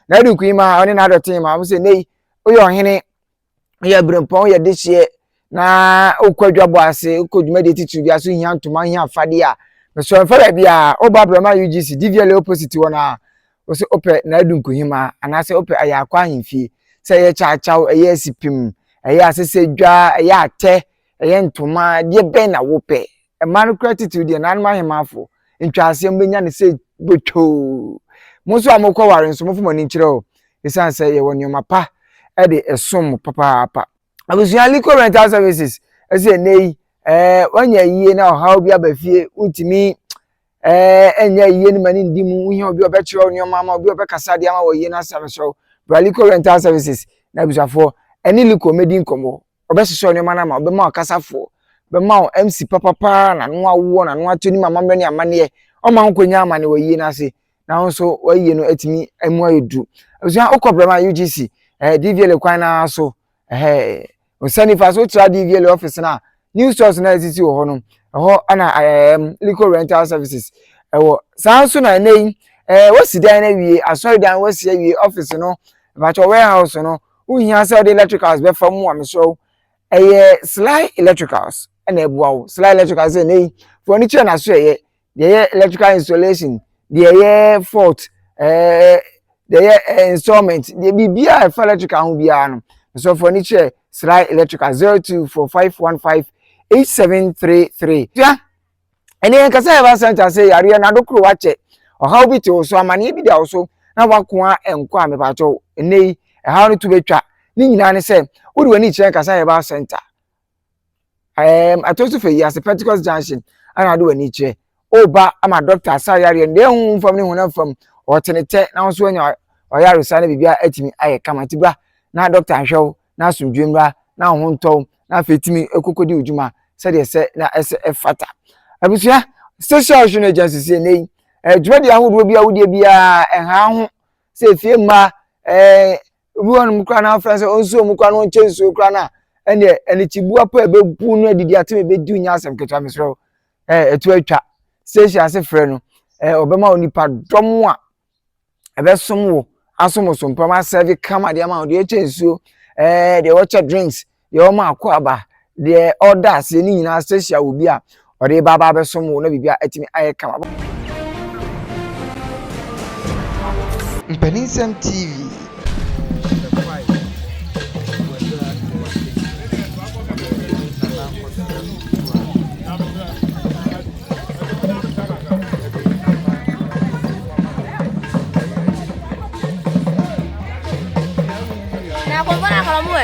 na du kuima oni na dotin ma say nei oyo hene oya brempon oya dehye na okwadwabo ase okodwumade titu bia so hia ntoma hia afade a so fara bia obabrama UGC DVL opposite wona o se ope na du kuima anase ope aya kwa ahemfie se ye chachaw eye sipim eye asesedwa eye ate eye ntoma de ben na wope e man gratitude de nan ma hemafo ntwaase mbenya ne se botwo muso amokọ ware nso mofo mani nkire o esan se ye woni mapa e de esom papa abusuan Lico Rental Services ese nei wanya yie na ohaw bi abafie utimi enya yie ni mani ndimu uhi obi obekire oni mama obi obekasa de ama wo yie na samso Lico Rental Services na abusafo eni Lico medi nkomo obesese oni mama na ma obema okasafo bema MC papa na no awo na no atoni mama mbe ni amane o ma nkonya amane wo yie na se na nso wo yie no atimi emu ayedu abusuan okobrema UGC DVL kwan na so Osani faso tra DVL office na new stores na exist wo hono ho ana Lico Rental Services wo sanso na nei wasi dan na wie asori dan wasi wie office no bacho warehouse no uhia se the electricals be fam wa meso Sly Electricals na ebuwa wo Sly Electricals nei furniture na so ye electrical installation the fault the installment the bibia electrical ho bia no so furniture Sly Electrical 0245158733 yeah ene kasa ya ba center say yare na dokoro wache ohaw bi te so amane bi da so na wakoa enko a mepacho nei ehaw no tu betwa ni nyina ne se wodi wani kire kasa ya ba center atosu fe ya Pentecost Junction ana do wani kire oba ama doctor sa yare ne hu fam ne hu na fam otenete na so anya oyare sa na bibia atimi aye kamatiba na doctor ahwew na asundwemra na ho ntom na fetimi ekokodi ujuma se de se na efata abusia social action agency se nei dwedi ahodo bia wodi bia enha ho se fie ma ruwan mukra na france onso mukra no chenso kra na ene chibu apa ebebu no adidi ateme bedu nya asem ketwa mesro etu atwa station ase frɛ no obema onipa dom a ebesom wo asomoso mpama serve kama de ama de chenso the water drinks the oma akwaba the orders ni nyina station obi a ode baba besom wo na bibia atimi aye kama Mpeninsem TV na kwa kalau mwe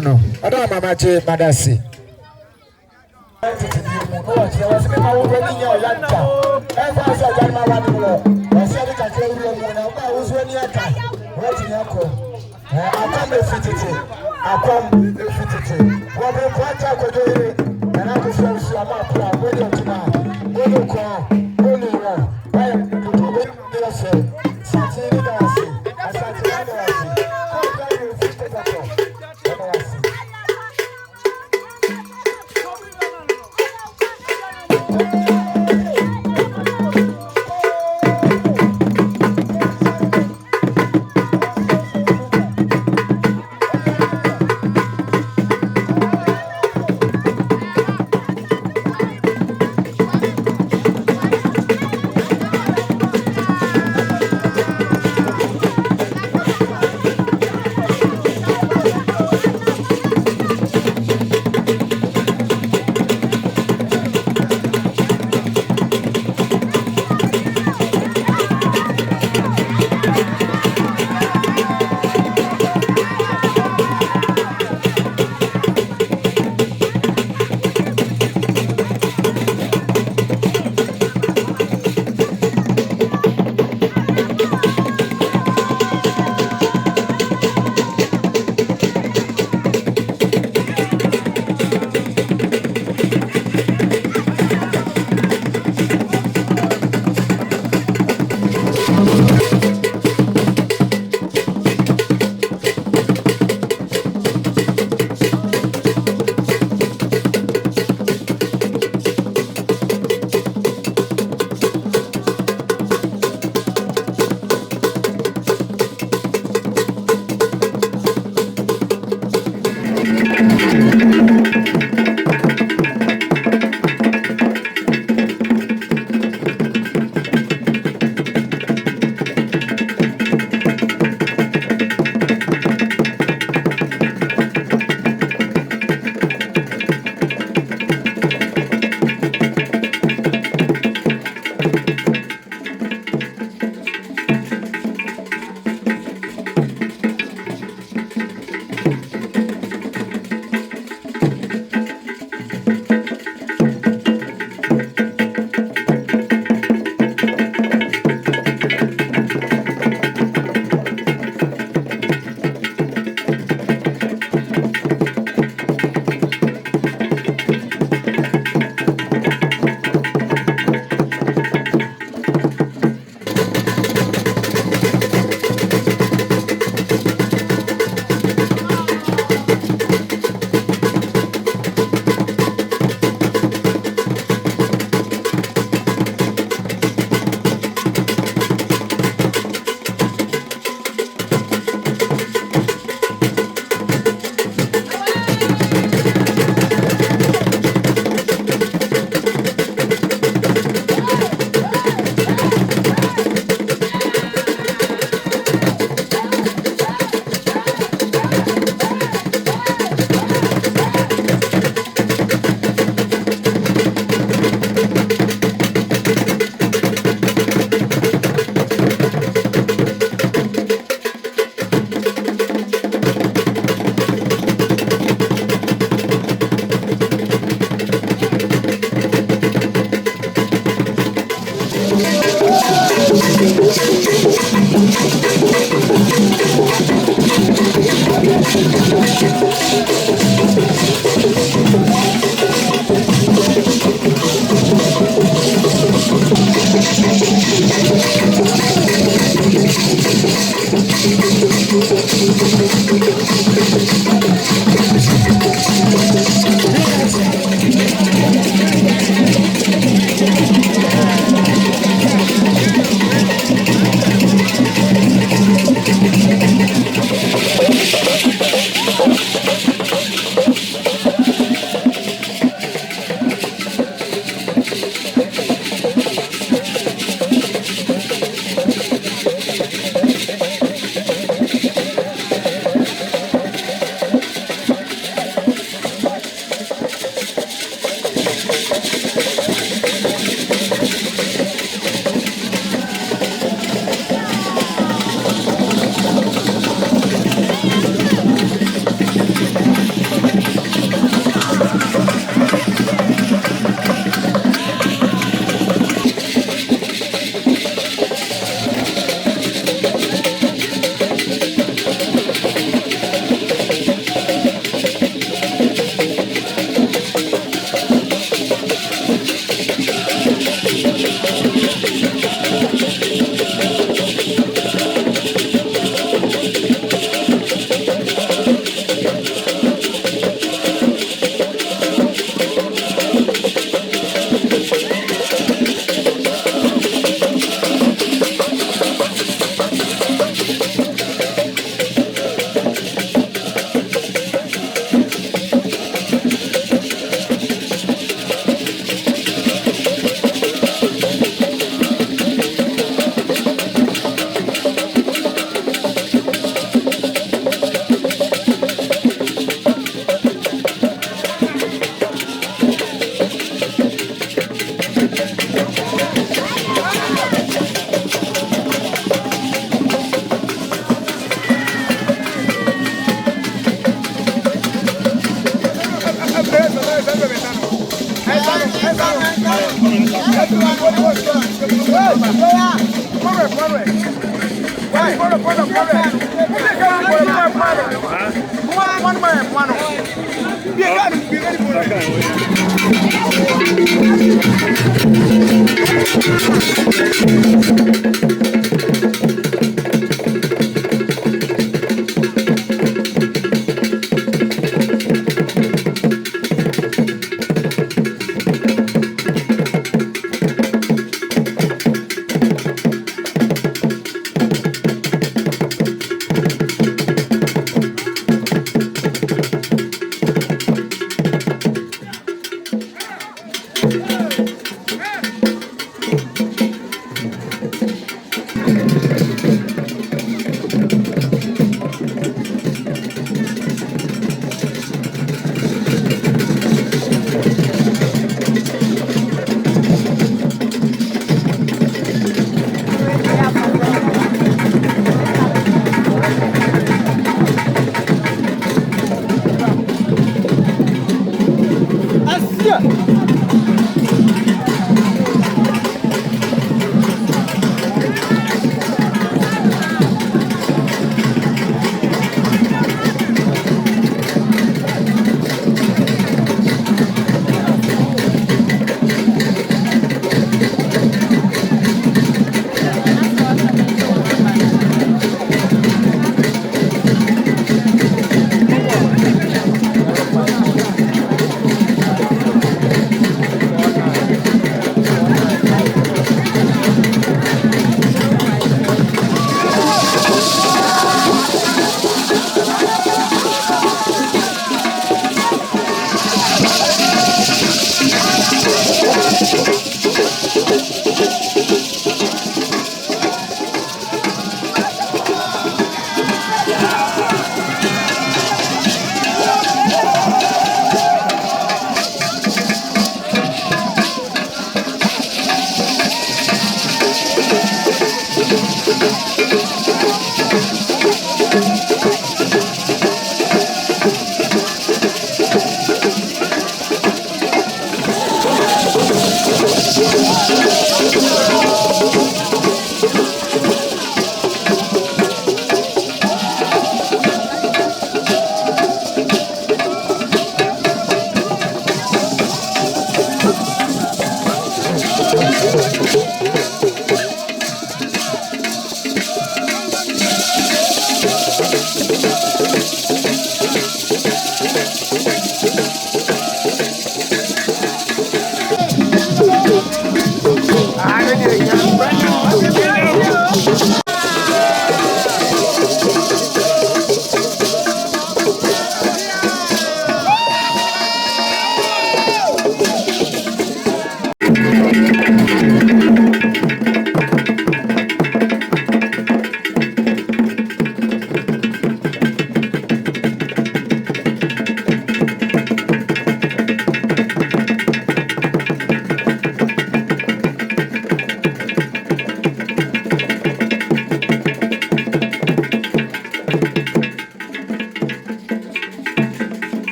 No. I don't have my madasi.